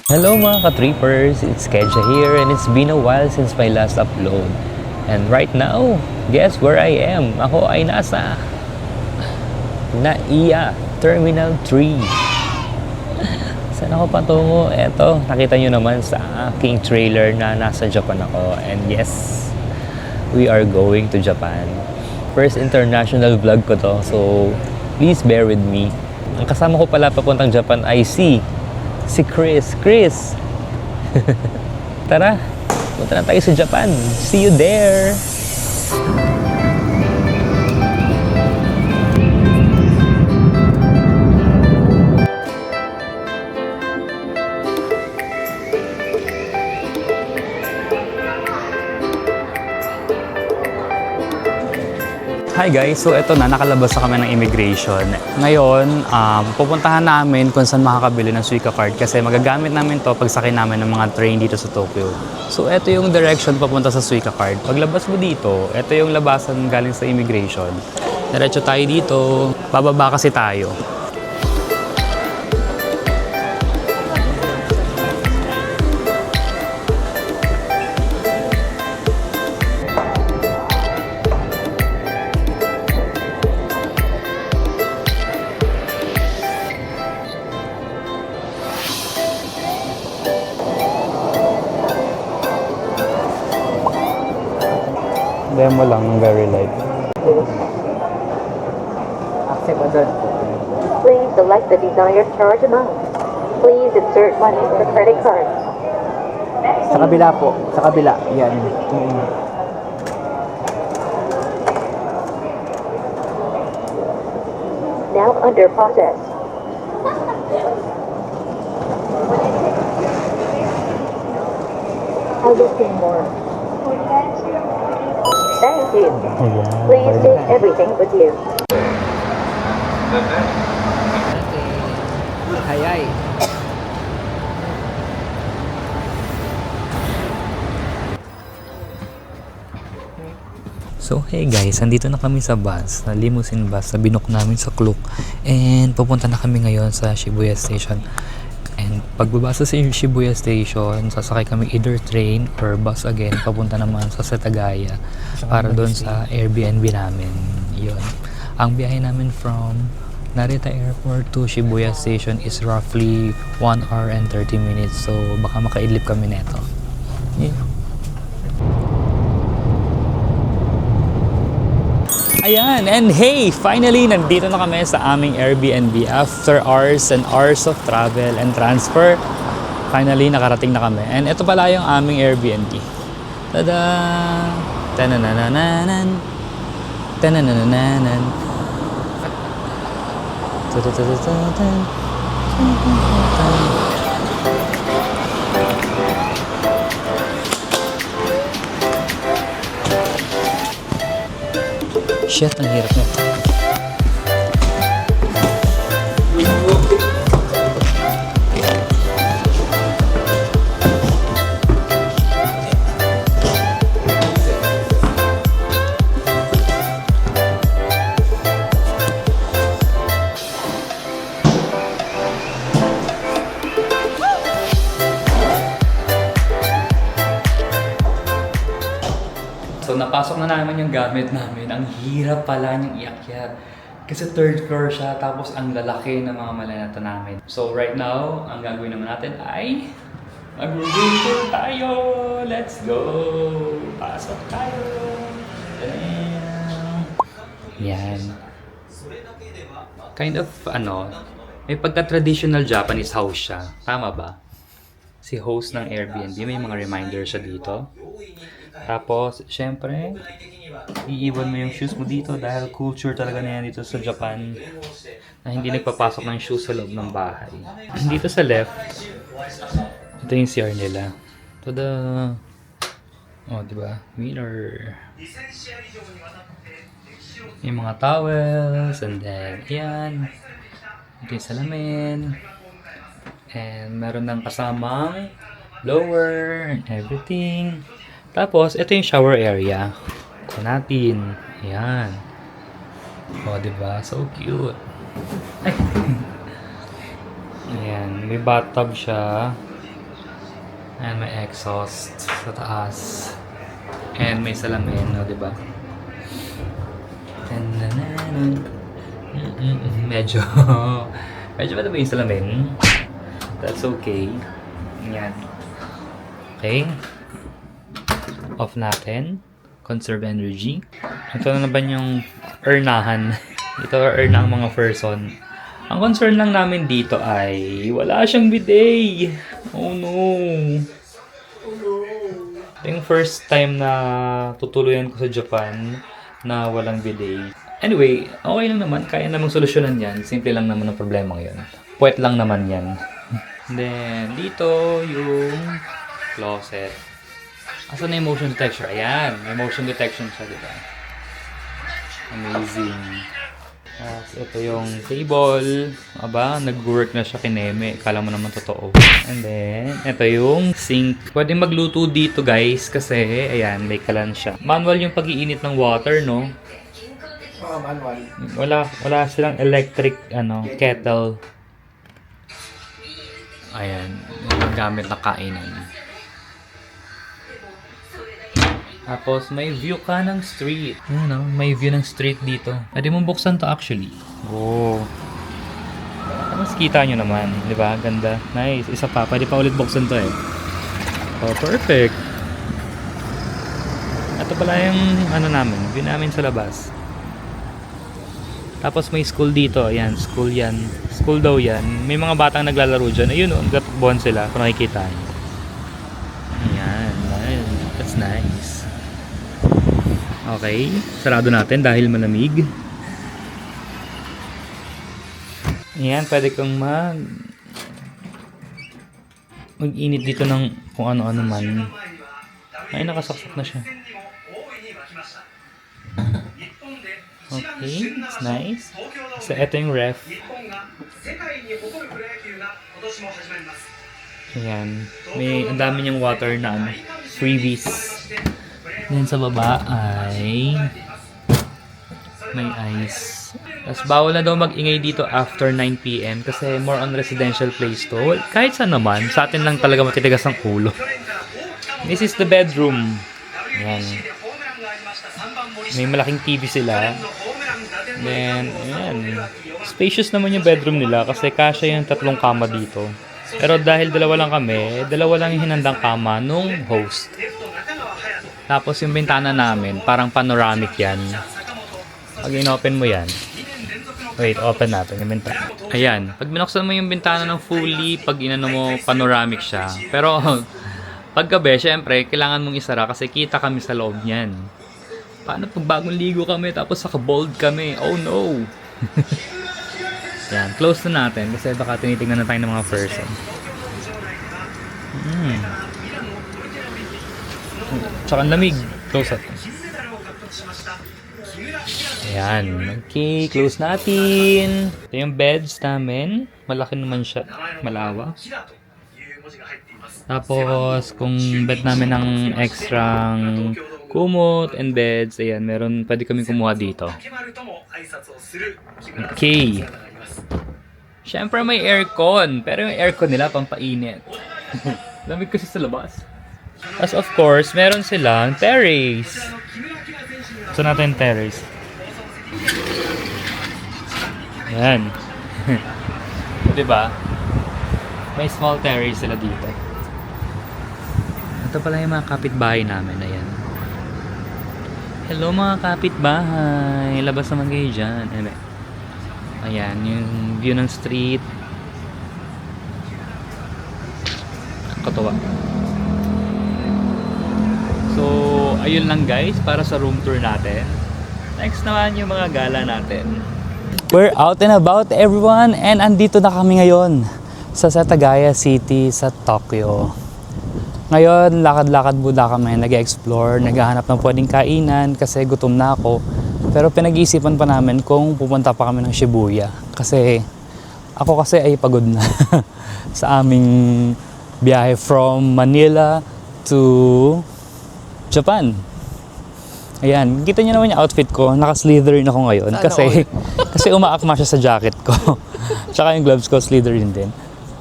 Hello mga ka-trippers, it's Kedja here and it's been a while since my last upload. And right now, guess where I am? Ako ay nasa NAIA Terminal 3. Saan ako patungo? Eto, nakita nyo naman sa aking trailer na nasa Japan ako. And yes, we are going to Japan. First international vlog ko to, so please bear with me. Ang kasama ko pala papuntang Japan ay si Chris. Tara, punta na tayo sa Japan. See you there! Hi guys, so eto na, nakalabas na kami ng immigration. Ngayon, pupuntahan namin kung saan makakabili ng Suica card kasi magagamit namin to pagsakay namin ng mga train dito sa Tokyo. So eto yung direction papunta sa Suica card. Paglabas mo dito, eto yung labasan galing sa immigration. Diretso tayo dito, bababa kasi tayo. Demo lang, very light. Please select the desired charge amount. Please insert money for credit card. Sa kabila po. Sa kabila. Yan. Now under process. I will see more. Thank you. Please take everything with you. Hayay. So hey guys, andito na kami sa bus, sa limousine bus, sa binook namin sa Klook. And pupunta na kami ngayon sa Shibuya Station. And pagbaba sa Shibuya Station, sasakay kami either train or bus again, papunta naman sa Setagaya para doon sa Airbnb namin. Yun. Ang biyahe namin from Narita Airport to Shibuya Station is roughly 1 hour and 30 minutes. So baka makaidlip kami neto. Yeah. Ayan, and hey, finally, nandito na kami sa aming Airbnb after hours and hours of travel and transfer. Finally, nakarating na kami. And ito pala yung aming Airbnb. Tada! Tananananan! Tananananan! Tadadadadadad! Shit, ang hirap nito. So napasok na naman yung gamit namin. Ang hirap pala niyang iakyat. Kasi third floor siya, tapos ang lalaki ng mga malanata namin. So right now, ang gagawin naman natin ay mag-room tour tayo! Let's go! Pasok tayo! Yan. Kind of, may pagka-traditional Japanese house siya. Tama ba? Si host ng Airbnb, may mga reminder siya dito. Tapos, syempre, iiwan mo yung shoes mo dito dahil culture talaga na yan dito sa Japan na hindi nagpapasok ng shoes sa loob ng bahay. Dito sa left, ito yung CR nila. Tada! Oh, diba? Mirror. Yung mga towels, and then, yan. Ito yung salamin. And meron ng kasamang blower and everything. Tapos, ito yung shower area. Ito natin. Ayan. O, diba? So cute. Ay. Ayan. May bathtub siya. And may exhaust sa taas. And may salamin, no, diba? Medyo ba yung salamin? That's okay. Yan. Okay. Off natin. Conserve energy. Ito na naman yung urnahan. Ito urna ang mga person. Ang concern lang namin dito ay wala siyang bidet. Oh no. Ito yung first time na tutuluyan ko sa Japan na walang bidet. Anyway, okay lang naman. Kaya namang solusyonan yan. Simple lang naman ang problema ngayon. Puwet lang naman yan. Then, dito yung closet. Asan na yung motion detector? Ayan. May motion detection siya, diba? Amazing. Ito yung table. Aba, nag-work na siya kineme. Kala mo naman totoo. And then, ito yung sink. Pwede magluto dito, guys. Kasi, ayan, may kalan siya. Manual yung pag-iinit ng water, no? Manual. Wala silang electric, kettle. Ayan, yung gamit na kainan. Tapos, may view ka ng street. Ayan, no? May view ng street dito. Pwede mong buksan to actually. Oh. Mas kita nyo naman. Di ba? Ganda. Nice. Isa pa. Pwede pa ulit buksan to eh. Oh, perfect. Ito pala yung namin. View namin sa labas. Tapos may school dito. Ayan, school yan. School daw yan. May mga batang naglalaro dyan. Ayun, nagtatakbuhan sila kung nakikita nyo. Ayan. That's nice. Okay, sarado natin dahil malamig. Ayan, pwede kang mag-init dito ng kung ano-ano man. Ay, nakasaksak na siya. Okay, it's nice. So, ito yung ref. Ayan, ang dami niyang water na freebies. Then sa baba ay may ice. Tapos bawal na daw mag-ingay dito after 9 PM kasi more on residential place to. Well, kahit saan naman, sa atin lang talaga matitigas ang ulo. This is the bedroom. Ayan. May malaking TV sila. Then, ayan. Spacious naman yung bedroom nila kasi kasya yung 3 kama dito. Pero dahil dalawa lang kami, dalawa lang yung hinandang kama nung host. Tapos yung bintana namin, parang panoramic yan. Pag in-open mo yan, wait, open natin yung bintana. Ayan, pag binuksan mo yung bintana ng fully, pag inano mo, panoramic siya. Pero, pag gabi, syempre, kailangan mong isara kasi kita kami sa loob niyan. Paano pag bagong ligo kami, tapos saka-bold kami? Oh no! Yan, close na natin kasi baka tinitingnan na tayo ng mga person. Tsaka ang lamig. Close natin. Ayan. Okay, close natin. Ito yung beds namin. Malaki naman siya. Malawak. Tapos, kung bed namin ng extrang kumot and beds, ayan, pwede kami kumuha dito. Okay. Siyempre may aircon. Pero yung aircon nila, pampainit. Lamig kasi sa labas. As of course, meron silang terrace. So natin terrace. Ayan. Diba? May small terrace sila dito. Ito pala yung mga kapitbahay namin. Ayan. Hello mga kapitbahay. Labas naman kayo dyan. Ayan, yung view ng street. Katuwa. So, ayun lang guys para sa room tour natin. Next naman yung mga gala natin. We're out and about everyone and andito na kami ngayon sa Setagaya City sa Tokyo. Ngayon, lakad-lakad muna kami, nag-explore, naghahanap ng pwedeng kainan kasi gutom na ako. Pero pinag-iisipan pa namin kung pupunta pa kami ng Shibuya kasi ako kasi ay pagod na sa aming biyahe from Manila to Japan. Ayan, kita niyo naman yung outfit ko. Naka-Slytherin ako ngayon kasi umaakma siya sa jacket ko. Tsaka yung gloves ko, Slytherin din.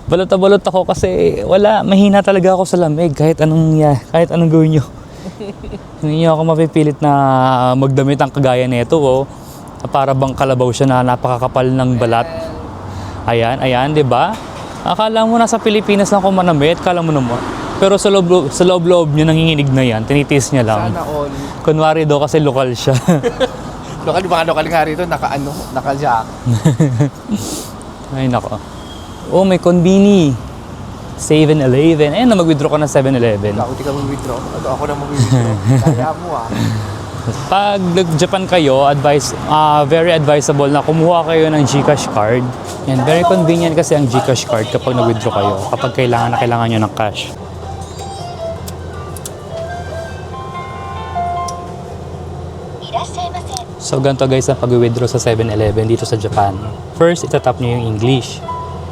balot na balot ako kasi wala, mahina talaga ako sa lamig kahit anong gawin nyo. Hindi nyo ako mapipilit na magdamit ang kagaya nito, oh. Para bang kalabaw siya na napakakapal ng balat. Ayan, di ba? Akala mo nasa Pilipinas lang ako manamit, kala mo naman. Pero sa loob-loob niya nanginginig na yan, tinitiis niya lang. Sana all. Kunwari daw kasi lokal siya. Lokal nga rito, naka-jack. Ay, nako. Oh, may konbini. 7-Eleven. Ayun na, mag-withdraw ka ng 7-Eleven. Ako di ka mag-withdraw. Ako na mag-withdraw. Kaya mo Pag nag-Japan kayo, very advisable na kumuha kayo ng GCash card. Yan, very convenient kasi ang GCash card kapag nag-withdraw kayo. Kapag kailangan nyo ng cash. So, ganito guys ang pag-withdraw sa 7-Eleven dito sa Japan. First, itatap nyo yung English.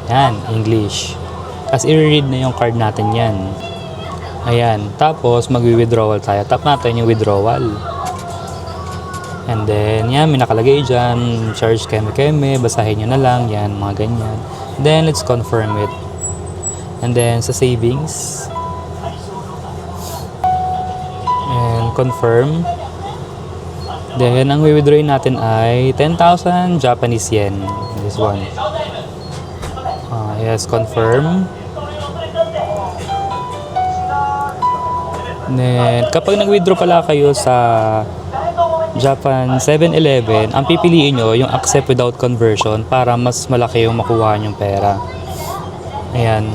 Yan, English. Tapos, i-read na yung card natin yan. Ayan. Tapos, mag-withdrawal tayo. Tap natin yung withdrawal. And then, yan, may nakalagay dyan. Charge keme-keme. Basahin nyo na lang. Yan, mga ganyan. Then, let's confirm it. And then, sa savings. And confirm. Then, ang withdrawin natin ay 10,000 Japanese yen. This one. Yes, confirm. Then, kapag nag-withdraw pala kayo sa Japan 7-Eleven, ang pipiliin nyo yung accept without conversion para mas malaki yung makuha nyong pera. Ayan.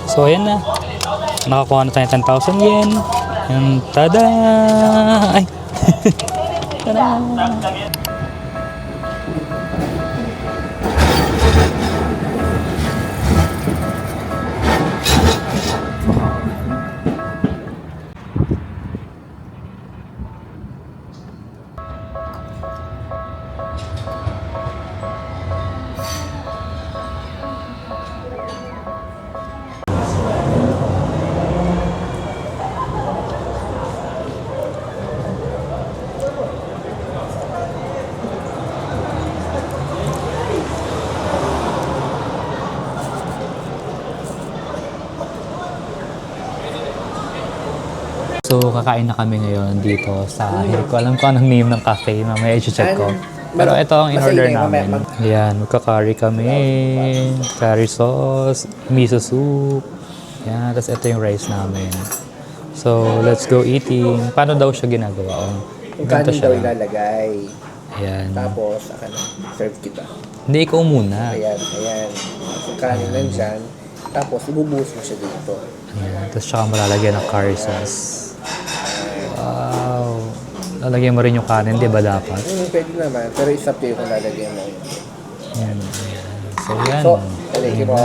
So, ayan na. Nakakuha na tayo 10,000 yen. And tada! Ay! Tada! So, kakain na kami ngayon dito sa, hindi ko alam kung anong name ng cafe, mamaya i-check ko. Pero ito ang in-order namin. Ayan, magka-curry kami, curry sauce, miso soup. Ayan, tapos ito yung rice namin. So, let's go eating. Paano daw siya ginagawa? Yung kanin daw ilalagay. Ayan. Tapos, serve kita. Hindi, ikaw muna. Ayan. Yung kanin nandyan. Tapos, ibubuhos mo siya dito. Ayan, tapos tsaka malalagyan ng curry sauce. Wow. Lalagyan mo rin yung kanin, di ba dapat? Pwede naman, pero isa pa yung kung lalagyan mo. Ayan. So, yan. So, lalagyan mo.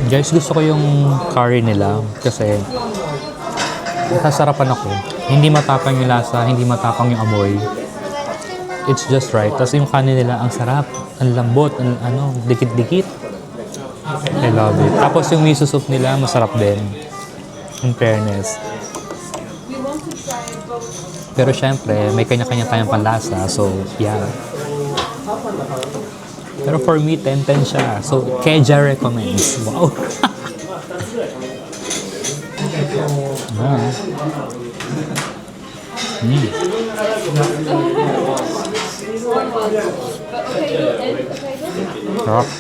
Guys, gusto ko yung curry nila kasi nasasarapan ako. Hindi matapang yung lasa, hindi matapang yung amoy. It's just right. Tapos yung kanin nila, ang sarap, ang lambot, ang dikit-dikit. I love it. Tapos yung miso soup nila, masarap din. In fairness. Pero syempre, may kanya-kanya tayong panlasa. So, yeah. Pero for me, 10-10 siya. So, Keja recommends. Wow!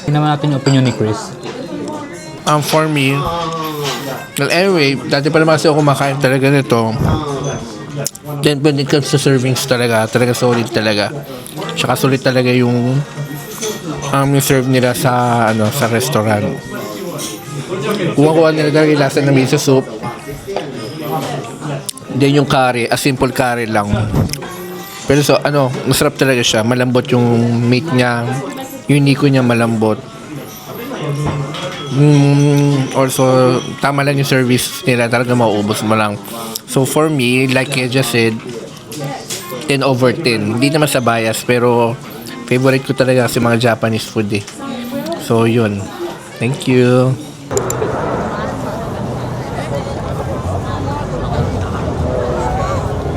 Tingnan natin yung opinion ni Chris. For me, well, anyway, dati pa naman kasi ako kumakain talaga nito. Then when it comes to servings talaga solid talaga. Tsaka solid talaga yung serve nila sa sa restaurant. Kuha nila talaga yung lasa ng miso soup. Then yung curry, a simple curry lang. Pero so, masarap talaga siya. Malambot yung meat niya. Yung hiko niya malambot. Also, tama lang yung service nila. Talaga mauubos mo lang. So, for me, like I just said, 10 over 10. Hindi naman sa bias, pero favorite ko talaga kasi mga Japanese food eh. So, yun. Thank you.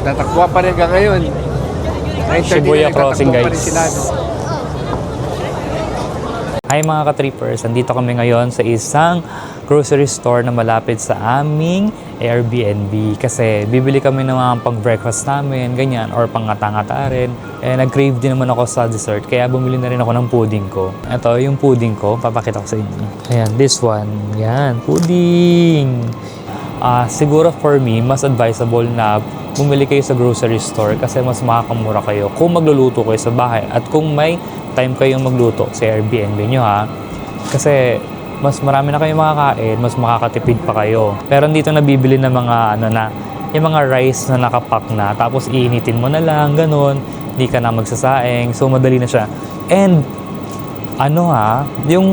Tatakbo pa rin ka ngayon. Shibuya Crossing, guys. Hi mga ka-trippers, andito kami ngayon sa isang grocery store na malapit sa aming Airbnb kasi bibili kami ng mga pang-breakfast namin, ganyan, or pang-ngata-ngata rin. Nag-crave din naman ako sa dessert kaya bumili na rin ako ng pudding ko. Ito yung pudding ko, papakita ko sa inyo. Ayan, this one. Yan, pudding! Siguro for me, mas advisable na bumili kayo sa grocery store kasi mas makakamura kayo kung magluluto kayo sa bahay at kung may time kayong magluto sa Airbnb nyo ha. Kasi mas marami na kayong makakain, mas makakatipid pa kayo. Pero dito nabibili ng mga yung mga rice na nakapack na tapos iinitin mo na lang, ganun. Hindi ka na magsasaing. So madali na siya. And yung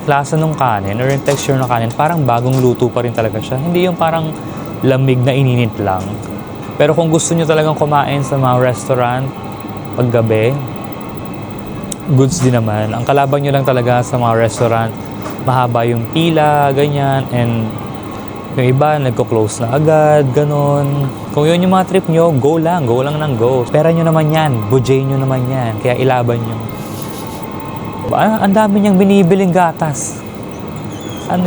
lasa ng kanin or yung texture ng kanin, parang bagong luto pa rin talaga siya. Hindi yung parang lamig na ininit lang. Pero kung gusto nyo talagang kumain sa mga restaurant paggabi, goods din naman. Ang kalaban nyo lang talaga sa mga restaurant, mahaba yung pila, ganyan, and yung iba, nagko-close na agad, ganon. Kung yun yung mga trip nyo, go lang ng go. Pera nyo naman yan, budget nyo naman yan, kaya ilaban nyo. Ang dami niyang binibiling gatas. Ano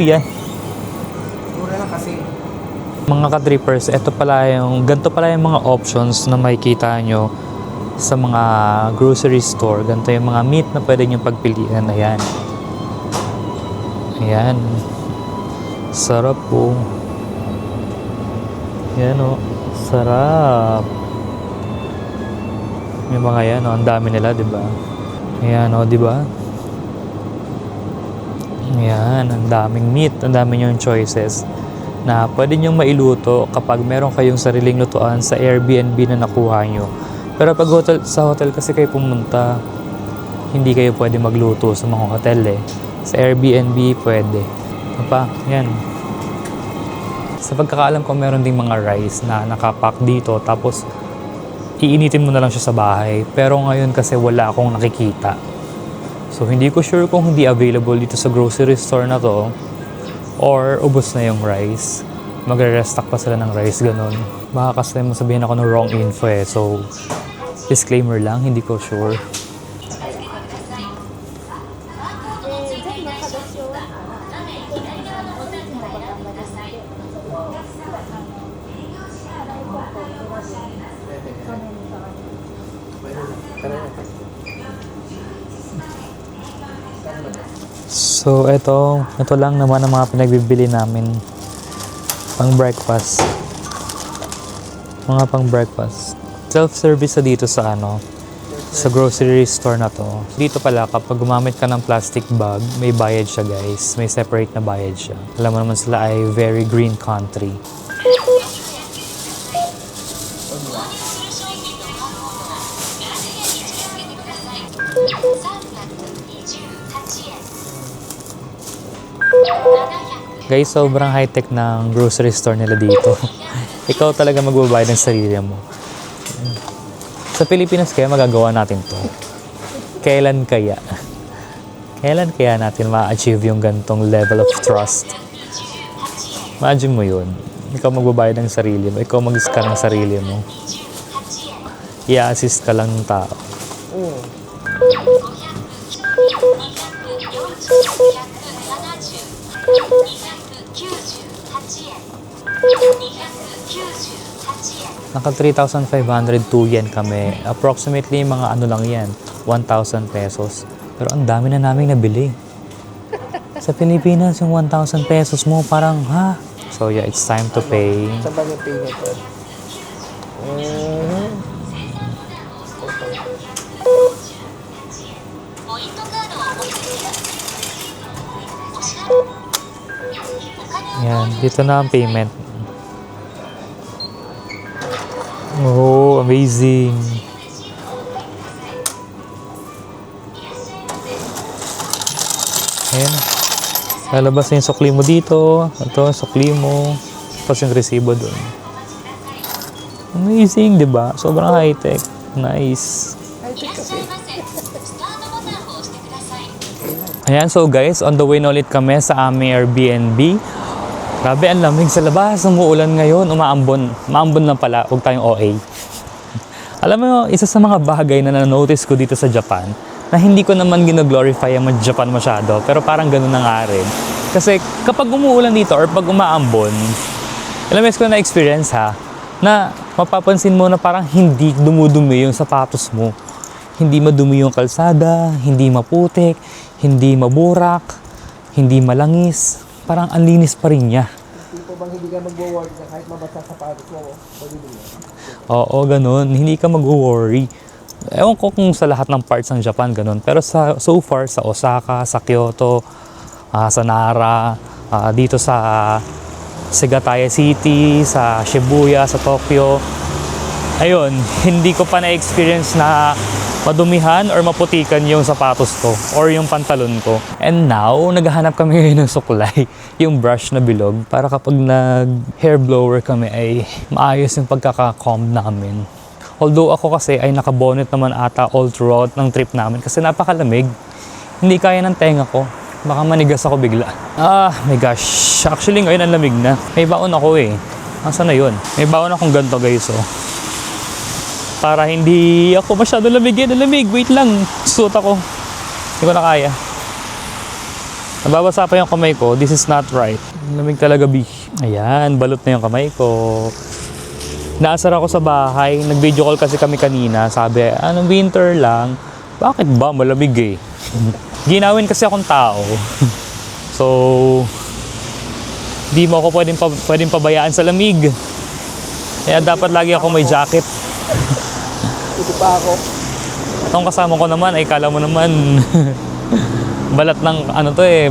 yan? Mura lang kasi. Mga ka-trippers, ganito pala yung mga options na makikita nyo sa mga grocery store. Ganito yung mga meat na pwede nyo pagpilian. Ayan. Ayan. Sarap po. Ayan o. Sarap. Yung mga yan o. Ang dami nila, diba? Ayan o, diba? Ayan. Ang daming meat. Ang dami yung choices na pwede nyong mailuto kapag meron kayong sariling lutuan sa Airbnb na nakuha nyo. Pero pag sa hotel kasi kayo pumunta, hindi kayo pwede magluto sa mga hotel eh. Sa Airbnb pwede. Yan. Sa pagkakaalam ko, meron ding mga rice na nakapack dito tapos iinitin mo na lang siya sa bahay. Pero ngayon kasi wala akong nakikita. So hindi ko sure kung hindi available dito sa grocery store na to or ubos na yung rice. Magre-restock pa sila ng rice, ganun. Baka kasi masabihin ako ng wrong info eh. So, disclaimer lang, hindi ko sure. So, ito lang naman ang mga pinagbibili namin pang breakfast. Mga pang breakfast. Self-service sa dito sa sa grocery store na to. Dito pala, kapag gumamit ka ng plastic bag, may bayad siya guys. May separate na bayad siya. Alam mo naman sila ay very green country. Guys, sobrang high-tech ng grocery store nila dito. Ikaw talaga magbabayad ng sarili mo. Sa Pilipinas kaya magagawa natin to. Kailan kaya? Kailan kaya natin ma-achieve yung gantong level of trust? Imagine mo yun. Ikaw magbabayad ng sarili mo. Ikaw mag-scan ng sarili mo. I-assist ka lang ng tao. Naka 3,502 yen kami. Approximately mga lang yan, 1,000 pesos. Pero ang dami na naming nabili. Sa Pilipinas, yung 1,000 pesos mo parang, ha? So yeah, it's time to pay. Saan ba yung pay nito? Yan, dito na ang payment. Oh. Wow, amazing. Ayan. Lalabas na yung sukli mo dito. Ito, sukli mo. Tapos yung resibo dun. Amazing, di ba? Sobrang high-tech. Nice. Ayan, so guys, on the way na ulit kami sa aming Airbnb. Grabe, ang lamig sa labas. Umuulan ngayon, umaambon. Maambon lang pala, huwag tayong OA. Alam mo, isa sa mga bagay na na-notice ko dito sa Japan, na hindi ko naman gino-glorify ang Japan masyado, pero parang ganun na nga rin. Kasi kapag umuulan dito or pag umaambon, alam mo, ko na-experience ha, na mapapansin mo na parang hindi dumudumi yung sapatos mo. Hindi madumi yung kalsada, hindi maputik, hindi maburak, hindi malangis. Parang ang linis pa rin niya. Hindi po bang hindi ka mag-worry na kahit mabasa sa sapatos mo, magiging Oo, ganun. Hindi ka mag-worry. Ewan ko kung sa lahat ng parts ng Japan, ganun. Pero so far, sa Osaka, sa Kyoto, sa Nara, dito sa Segataya City, sa Shibuya, sa Tokyo, ayun, hindi ko pa na-experience na madumihan or maputikan yung sapatos ko or yung pantalon ko. And now, naghahanap kami ngayon ng suklay, yung brush na bilog, para kapag nag-hair blower kami ay maayos yung pagkaka-comb namin. Although ako kasi ay naka-bonnet naman ata all throughout ng trip namin kasi napakalamig. Hindi kaya ng tenga ko. Baka manigas ako bigla. My gosh. Actually ngayon ang lamig na. May baon ako eh. Nasaan na yun? May baon akong ganito guys oh. Para hindi ako masyado lamigin. Lamig. Wait lang. Suot ako. Hindi ko na kaya. Nababasa pa yung kamay ko. This is not right. Lamig talaga B. Ayan. Balot na yung kamay ko. Naasar ako sa bahay. Nag-video call kasi kami kanina. Sabi, winter lang. Bakit ba? Malamig eh. Ginawin kasi akong tao. So, di mo ako pwedeng pabayaan sa lamig. Kaya dapat lagi ako may jacket. ito pa ako. Itong kasama ko naman, ay kala mo naman balat ng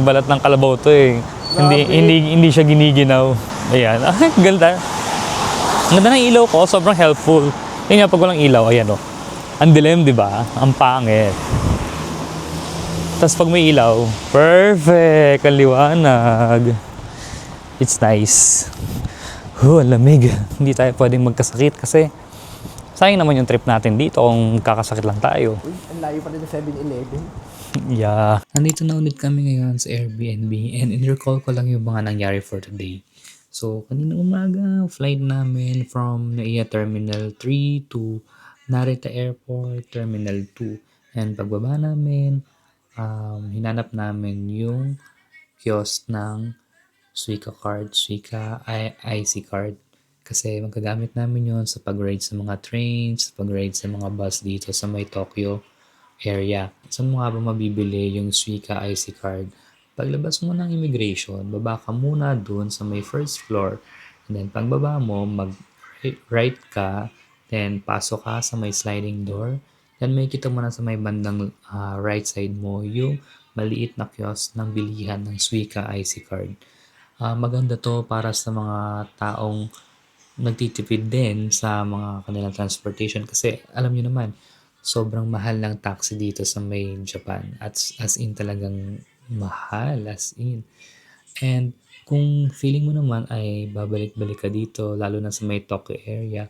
balat ng kalabaw to eh. Hindi siya giniginaw. Ayan. Ganda. Ang ganda ng ilaw ko, sobrang helpful. Tingnan pag walang ilaw, ayan o. Ang dilim, di ba? Ang pangit. Tapos pag may ilaw, perfect! Ang liwanag. It's nice. Ang lamig. Hindi tayo pwedeng magkasakit kasi sayang naman yung trip natin dito kung kakasakit lang tayo. Uy, ang layo pa rin ng 7-Eleven. Yeah. Nandito na ulit kami ngayon sa Airbnb and in-recall ko lang yung mga nangyari for today. So, kanina umaga, flight namin from Naiya Terminal 3 to Narita Airport, Terminal 2. And pagbaba namin, hinanap namin yung kiosk ng Suica card, Suica IC card. Kasi magagamit namin yon sa pag-ride sa mga trains, pag-ride sa mga bus dito sa may Tokyo area. Saan mo nga ba mabibili yung Suica IC card? Paglabas mo ng immigration, baba ka muna dun sa may first floor. And then pagbaba mo, mag-right ka, then pasok ka sa may sliding door. Then may kita mo na sa may bandang right side mo yung maliit na kiosk ng bilihan ng Suica IC card. Maganda to para sa mga taong nagtitipid din sa mga kanilang transportation kasi alam nyo naman, sobrang mahal ng taxi dito sa may Japan. As in talagang mahal, as in. And kung feeling mo naman ay babalik-balik ka dito, lalo na sa may Tokyo area,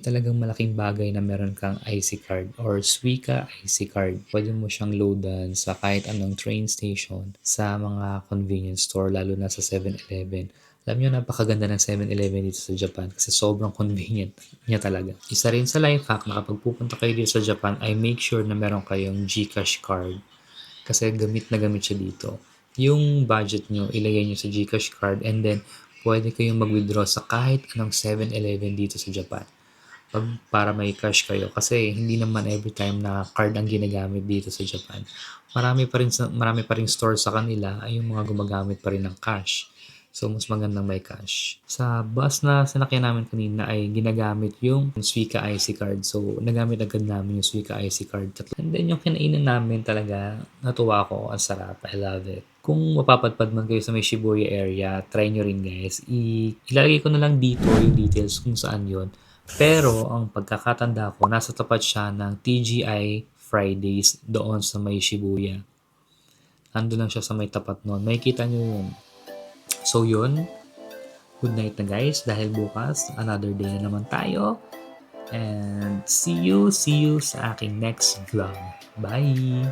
talagang malaking bagay na meron kang IC card or Suica IC card. Pwede mo siyang loadan sa kahit anong train station, sa mga convenience store, lalo na sa 7-Eleven. Alam nyo, napakaganda ng 7-Eleven dito sa Japan kasi sobrang convenient niya talaga. Isa rin sa life hack na kapag pupunta kayo dito sa Japan ay make sure na meron kayong GCash card. Kasi gamit na gamit siya dito. Yung budget nyo, ilagay nyo sa GCash card and then pwede kayong mag-withdraw sa kahit anong 7-Eleven dito sa Japan. Para may cash kayo. Kasi hindi naman every time na card ang ginagamit dito sa Japan. Marami pa rin store sa kanila ay yung mga gumagamit pa rin ng cash. So, mas magandang may cash. Sa bus na sinakyan namin kanina ay ginagamit yung Suica IC card. So, nagamit agad namin yung Suica IC card. And then, yung kinainan namin talaga, natuwa ako. Ang sarap. I love it. Kung mapapadpad man kayo sa may Shibuya area, try nyo rin guys. Ilalagay ko na lang dito yung details kung saan yon Pero ang pagkakatanda ko, nasa tapat siya ng TGI Fridays doon sa may Shibuya. Nandun lang siya sa may tapat noon. Makikita nyo yun. So yun, good night na guys dahil bukas, another day na naman tayo. And see you sa aking next vlog. Bye!